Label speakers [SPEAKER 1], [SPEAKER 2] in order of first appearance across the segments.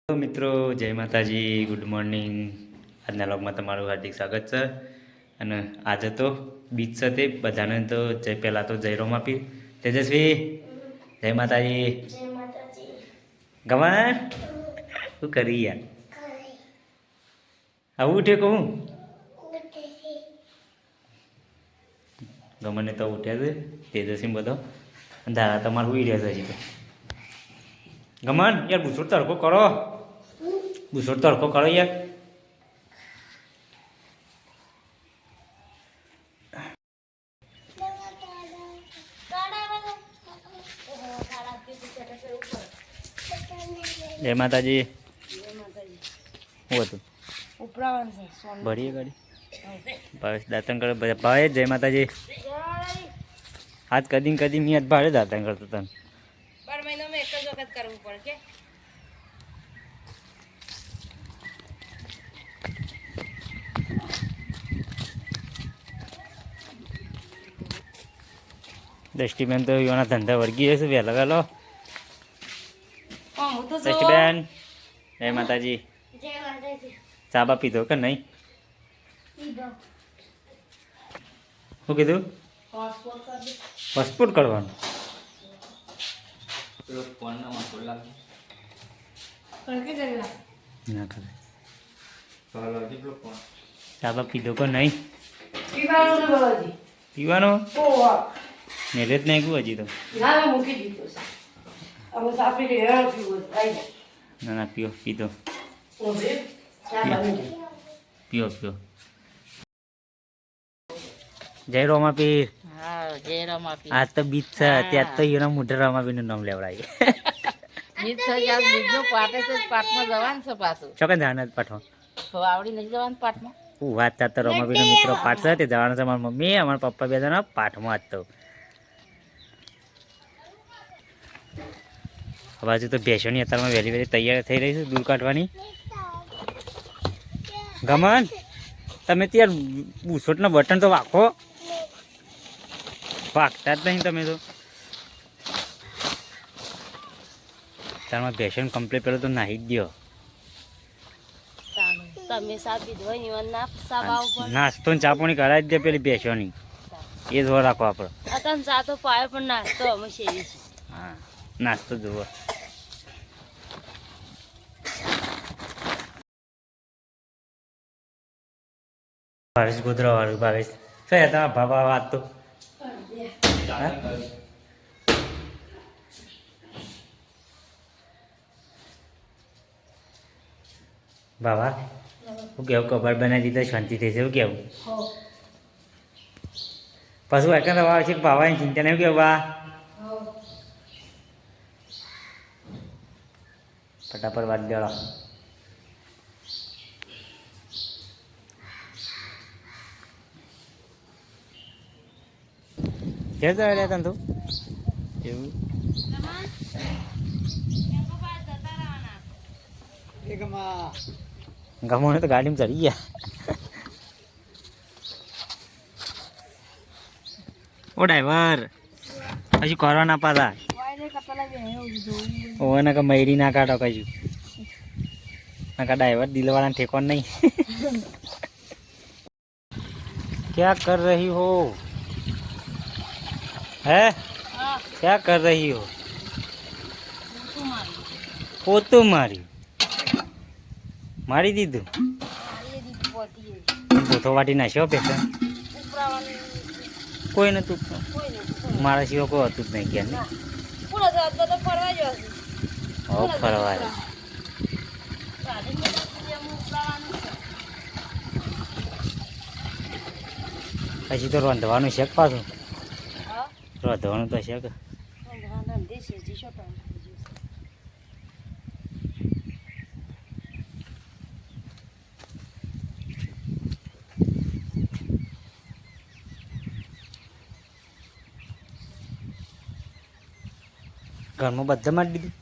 [SPEAKER 1] તો મિત્રો જય માતાજી, ગુડ મોર્નિંગ. આજના વ્લોગમાં તમારું હાર્દિક સ્વાગત છે. અને આજે તો બીચ છે તે બધાને તો જય પહેલાં તો જય રોમ આપી. તેજસ્વી જય માતાજી. ગમન શું કરી યાર? આવું ઉઠે કહું ગમને તો ઉઠ્યા છે. તેજસ્વી બધો દાદા તમારે ઉઈ રહ્યા છે હજી તો. ગમન યાર બુસોડ તડકો કરો, બુસોડ તડકો કરો યાર. જય માતાજી. શું હતું ભરીએ ગાડી બસ દાતણ કરે બધા ભાઈ. જય માતાજી. આજ કદી કદી મેં આજ ભાડે દાતણ કરતો તને.
[SPEAKER 2] બાર મહિનામાં એક જ વખત કરવું પડે કે
[SPEAKER 1] દ્રષ્ટિબેન તો એવાના ધંધા વર્ગી હશે વહેલો વહેલો.
[SPEAKER 2] હું તો
[SPEAKER 1] દ્રષ્ટિબેન જય માતાજી.
[SPEAKER 2] જય માતાજી.
[SPEAKER 1] ચા બા પીધો કે નહીં? શું કીધું? પાસપોર્ટ કરવાનું. ના કરે. ચા બા પીધો કે નહીં? પીવાનો મેલે જ નાખ્યું હજી તો. ના ના પીઓ પીધો પીઓ પીઓ. જય રોમાપીર.
[SPEAKER 2] હા જય રમાપી.
[SPEAKER 1] આજ તો બીચ છે ત્યાં તો એના મોઢે રમાપીરનું નામ લેવડાય.
[SPEAKER 2] બીજ છે યાર, બીજો પાટે છે, પાટમાં જવાનું છે પાછું.
[SPEAKER 1] ચોકન જવાના પાઠમાં
[SPEAKER 2] તો આવડી નહીં જવાનું પાટમાં.
[SPEAKER 1] વાત ચાત રમાપીરનો મિત્રો પાઠ છે તે જવાના છે. મારા મમ્મી અમારા પપ્પા બે જણા પાઠમાં આજ તો. બાજુ તો ભેંસોની અત્યારમાં વહેલી વહેલી તૈયાર થઈ રહી છે દૂર કાઢવાની. ગમન તમે ત્યાં બુસોટના બટન તો વાખો. વાગતા જ નહીં તમે તો. તારમાં ભેંસોને કમ્પ્લીટ પેલો તો નાહી જ ગયો.
[SPEAKER 2] તમે સા પીધો હોય ને ના સા આવું પણ
[SPEAKER 1] નાસ્તો ને ચા પાણી કરાવી જ દે પેલી ભેંસોની. એ જ રાખો આપણે.
[SPEAKER 2] અત્યારે ચા તો પાયો પણ નાસ્તો અમે શેરી છે.
[SPEAKER 1] હા નાસ્તો જુઓ. ભાવેશ ગોધરા વાળું ભાવેશ શું તમારા ભાભા વાત તો બાબા શું કેવું? કબાટ બનાવી દીધા શાંતિ થઈ છે. શું કેવું? પાછું એકંદર આવે છે બાવાની ચિંતા નહીં કેવું? બા ફટાફટ વાત દેડો. ક્યાં જવા રહ્યા તને તું? એવું ગમોને તો ગાડીમાં ચડી ગયા. ઓ ડ્રાઈવર હજુ કરવા ના પાતા. ઓને કે મયરી ના કાઢો કશું. ના કા ડ્રાઈવર દિલવાળા ઠેકોન નહીં. क्या कर रही हो? है क्या कर रही हो? પોતું મારી મારી દીધું. પોતો વાટી નાખ્યો પેલા. કોઈ નતું મારા સિવાય કોઈ હતું જ નહીં. ક્યાં ફરવા પછી તો રાંધવાનું શેક પાછું. રાંધવાનું તો શેક. ઘરમાં બધા મારી દીધું.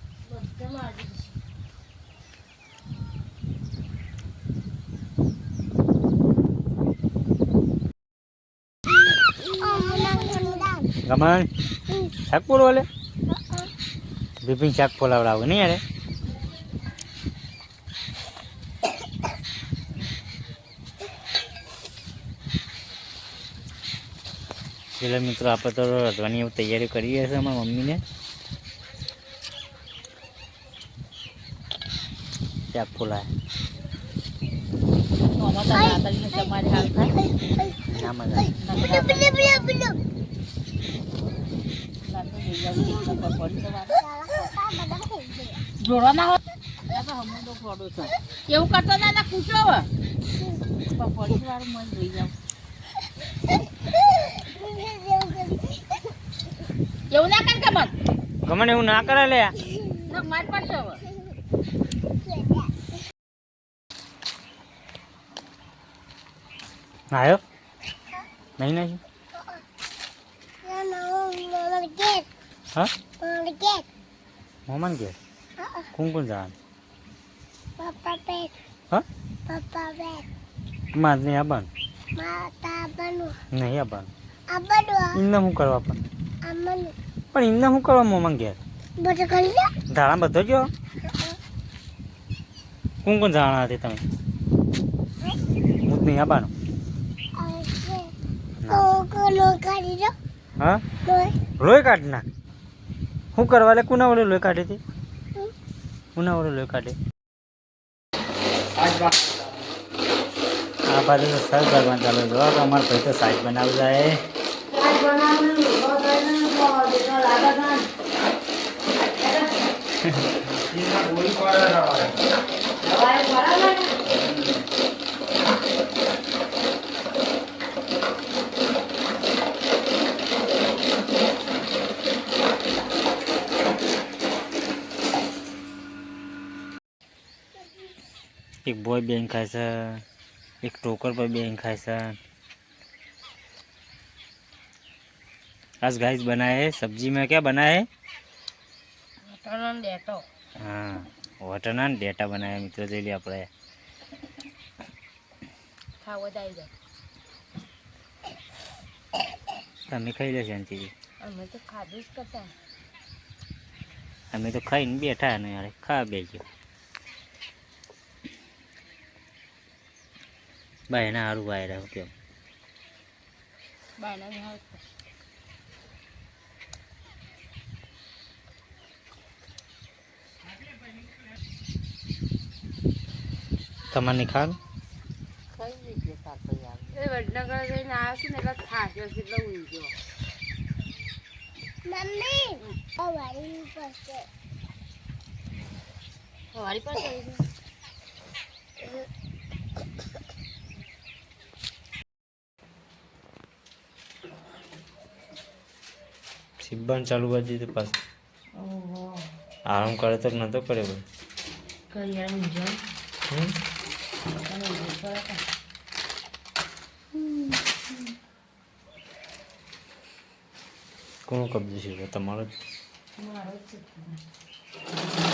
[SPEAKER 1] ગમન શાક બોલો. બિપિન શાક ફોલાવડાવું નહીં યાર. એટલે મિત્રો આપણે તો રધવાની એવું તૈયારી કરીએ છીએ અમારા મમ્મીને. ત્યાં ફૂલાય
[SPEAKER 2] આમાં તો રાતડીને તમારી હાલ થાય
[SPEAKER 1] ના મજા આવે.
[SPEAKER 2] ના તો લઈ જાઉં કેટલા પકોડી તો વાળો જોડવા ના હોય તો હમણાં તો ફોડો છે એવું કરતો દાદા પૂછો હવે પકોડી વાળું મન લઈ જાઉં એવું ના કર કમન
[SPEAKER 1] ગમન એવું ના કરે લે.
[SPEAKER 2] માર પડશે હવે
[SPEAKER 1] આવ્યો નહીં નહીં હા મોમન કે કોણ કોણ જવાનું હા માર નહીં આવવાનું નહીં આવવાનું ઇન્ના શું કરવા પણ ઇન્ના શું કરવા મોમન ઘેર ધાણા બધો જો કોણ કોણ જવાના હતી તમે હું જ નહીં આવવાનું હા લોહી કાઢી નાખ શું કરવા લે કોના વડે લોહી કાઢી હતી કોના વડે લોહી કાઢી આ બાજુ તો સર કરવાનું ચાલુ જો અમારા ભાઈ તો સાઈડ બનાવી જાય एक बॉय बेन खाए से एक टोकर पर बेन खाए से आज गाइस बनाए है सब्जी में क्या बना है हाँ वटना डेटा बनाया मित्रों जो लिया अपने તમે ખાઈ લે શાંતિથી અમે તો ખાઈને બેઠા ને યાર ખા બેસ્યો ભાઈ ના સારું ભાઈ રહ્યો કેમ તમારે નહીં ખાવાનું
[SPEAKER 2] વડનગર જઈને આવ્યો છું ને એટલે ખાજો છે એટલે ઉઈ ગયો વારી પાસે
[SPEAKER 1] સિબ્બાન ચાલુ કરી દીધું પાછું આરામ કરે તો નતો કરે ભાઈ
[SPEAKER 2] કઈ યાર ઊંઝો
[SPEAKER 1] કોનો કબજો છે તમારો જ
[SPEAKER 2] મારો જ છે